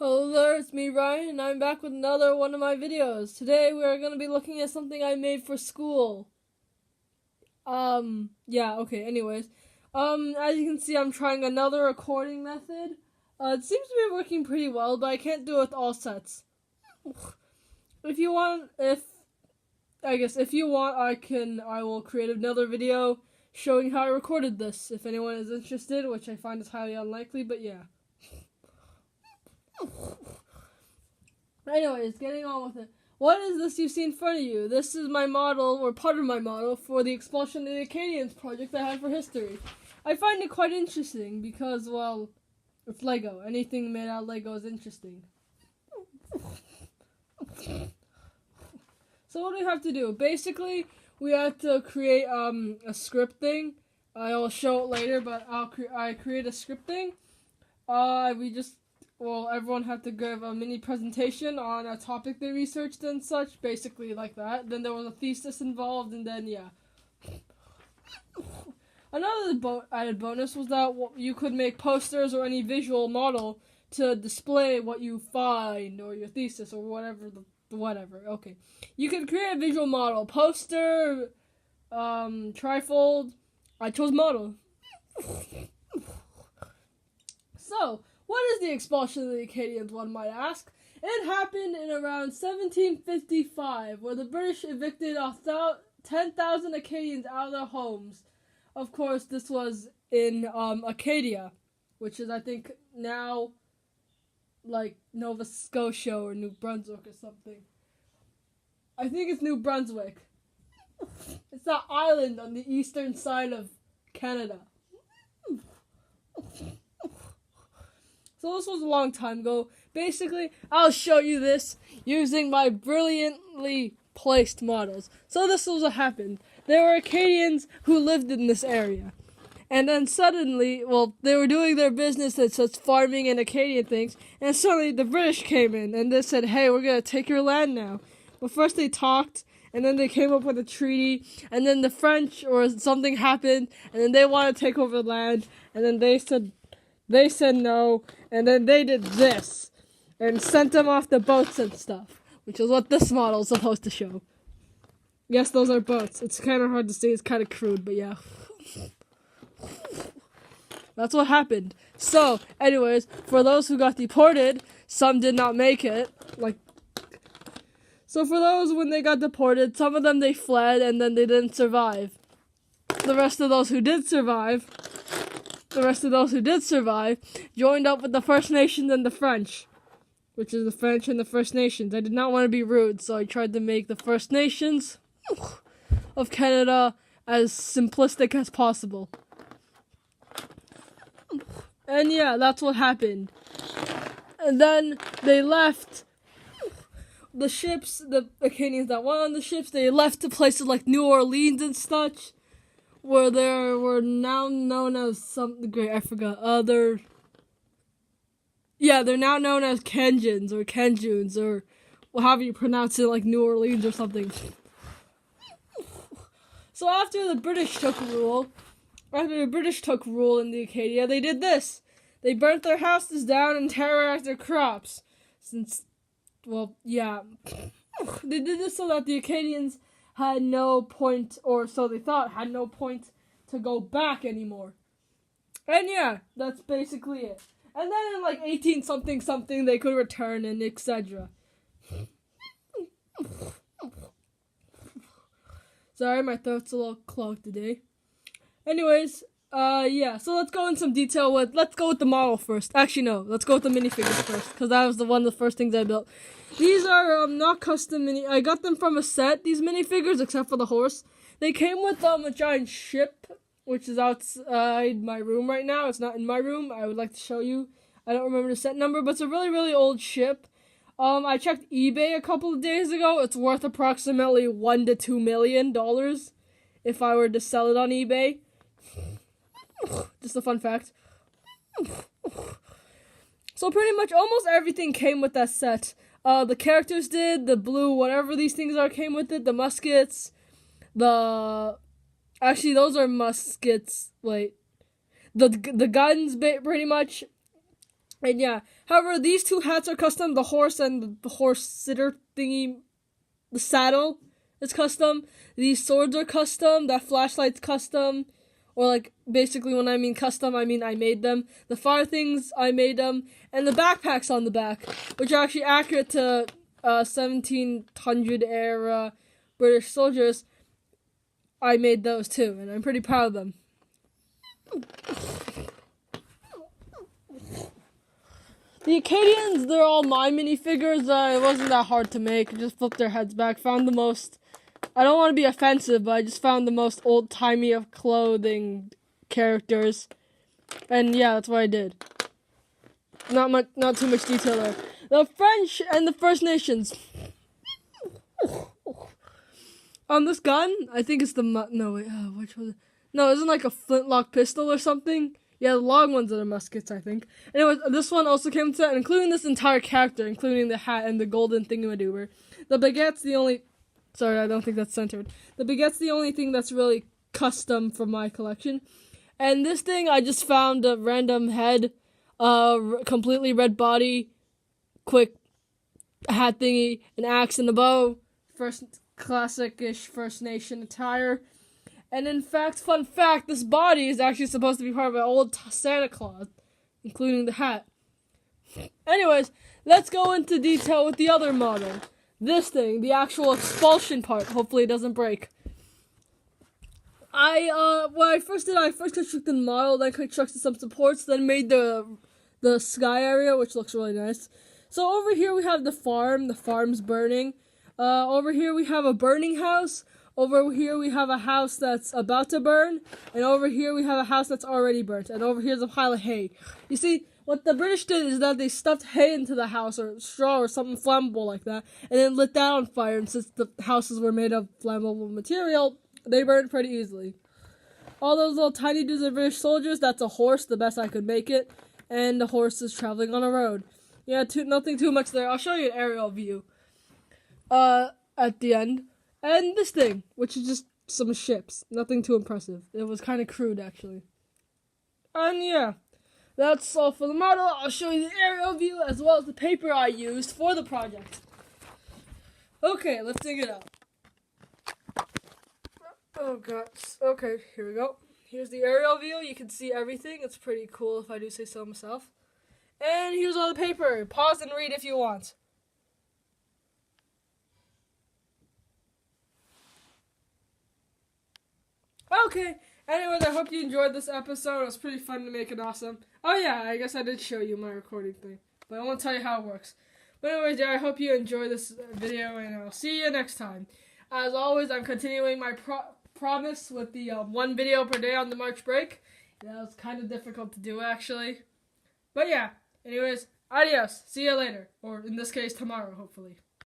Hello there, it's me Ryan, and I'm back with another one of my videos. Today we are going to be looking at something I made for school. Anyways. As you can see, I'm trying another recording method. It seems to be working pretty well, but I can't do it with all sets. If you want, I will create another video showing how I recorded this, if anyone is interested, which I find is highly unlikely, but yeah. Anyways, getting on with it. What is this you see in front of you? This is my model, or part of my model, for the Expulsion of the Acadians project I had for history. I find it quite interesting because, well, it's Lego. Anything made out of Lego is interesting. So what do we have to do? Basically, we have to create a script thing. I will show it later, but I create a script thing. Everyone had to give a mini presentation on a topic they researched and such, basically like that. Then there was a thesis involved, and then, yeah. Another added bonus was that you could make posters or any visual model to display what you find, or your thesis, or whatever. Okay. You could create a visual model. Poster, trifold. I chose model. So, what is the expulsion of the Acadians, one might ask? It happened in around 1755, where the British evicted 10,000 Acadians out of their homes. Of course, this was in Acadia, which is, I think, now like Nova Scotia or New Brunswick or something. I think it's New Brunswick. It's that island on the eastern side of Canada. So this was a long time ago. Basically, I'll show you this using my brilliantly placed models. So this was what happened. There were Acadians who lived in this area. And then suddenly, they were doing their business that's farming and Acadian things. And suddenly the British came in and they said, hey, we're going to take your land now. But first they talked, and then they came up with a treaty. And then the French or something happened, and then they wanted to take over the land. And then they said no, and then they did this, and sent them off the boats and stuff, which is what this model is supposed to show. Yes, those are boats. It's kind of hard to see, it's kind of crude, but yeah. That's what happened. So, anyways, for those who got deported, some did not make it, So for those, when they got deported, some of them they fled, and then they didn't survive. The rest of those who did survive joined up with the First Nations and the French, which is the French and the First Nations. I did not want to be rude, so I tried to make the First Nations of Canada as simplistic as possible. And yeah, that's what happened. And then they left the ships, the Acadians that went on the ships, they left to places like New Orleans and such, where they were now known as something great. I forgot. They're now known as Kenjans or Kenjuns or however you pronounce it, like New Orleans or something. So after the British took rule in the Acadia, they did this. They burnt their houses down and terrorized their crops. They did this so that the Acadians had no point, or so they thought, had no point to go back anymore. And yeah, that's basically it. And then in 18-something, they could return and etc. Sorry, my throat's a little clogged today. Anyways, so let's go in some detail let's go with the model first. Actually, no, let's go with the minifigures first, because that was one of the first things I built. These are not custom I got them from a set, these minifigures, except for the horse. They came with a giant ship, which is outside my room right now. It's not in my room. I would like to show you. I don't remember the set number, but it's a really, really old ship. I checked eBay a couple of days ago. It's worth approximately $1 to $2 million if I were to sell it on eBay. Just a fun fact. So pretty much almost everything came with that set. The characters did, the blue, whatever these things are, came with it. The muskets, actually those are muskets, the guns, pretty much. And yeah, however, these two hats are custom. The horse and the horse sitter thingy, the saddle is custom. These swords are custom. That flashlight's custom. Or like, basically when I mean custom, I mean I made them. The fire things, I made them. And the backpacks on the back, which are actually accurate to 1700 era British soldiers, I made those too. And I'm pretty proud of them. The Acadians, they're all my minifigures. It wasn't that hard to make. Just flip their heads back. Found the most... I don't want to be offensive, but I just found the most old-timey of clothing characters. And yeah, that's what I did. Not too much detail there. The French and the First Nations. On this gun, I think it's the... No, wait. Which was it? No, isn't like a flintlock pistol or something? Yeah, the long ones are the muskets, I think. Anyways, this one also came to, including this entire character, including the hat and the golden thingamadoober. The baguette's the only... Sorry, I don't think that's centered. The baguette's the only thing that's really custom from my collection. And this thing, I just found a random head, completely red body, quick hat thingy, an axe and a bow, first classic-ish First Nation attire. And in fact, fun fact, this body is actually supposed to be part of an old Santa Claus, including the hat. Anyways, let's go into detail with the other model. This thing, the actual expulsion part. Hopefully it doesn't break. What I first did, I first constructed the model, then constructed some supports, then made the sky area, which looks really nice. So over here we have the farm. The farm's burning. Over here we have a burning house. Over here we have a house that's about to burn, and over here we have a house that's already burnt, and over here's a pile of hay. You see, what the British did is that they stuffed hay into the house, or straw, or something flammable like that, and then lit that on fire, and since the houses were made of flammable material, they burned pretty easily. All those little tiny dudes are British soldiers. That's a horse, the best I could make it, and the horse is traveling on a road. Yeah, nothing too much there. I'll show you an aerial view at the end. And this thing, which is just some ships. Nothing too impressive. It was kind of crude, actually. And yeah, that's all for the model. I'll show you the aerial view as well as the paper I used for the project. Okay, let's dig it up. Oh, God. Okay, here we go. Here's the aerial view. You can see everything. It's pretty cool if I do say so myself. And here's all the paper. Pause and read if you want. Okay, anyways, I hope you enjoyed this episode. It was pretty fun to make it awesome. Oh yeah, I guess I did show you my recording thing, but I won't tell you how it works. But anyways, yeah, I hope you enjoyed this video, and I'll see you next time. As always, I'm continuing my promise with the 1 video per day on the March break. That was kind of difficult to do, actually. But yeah, anyways, adios. See you later. Or in this case, tomorrow, hopefully.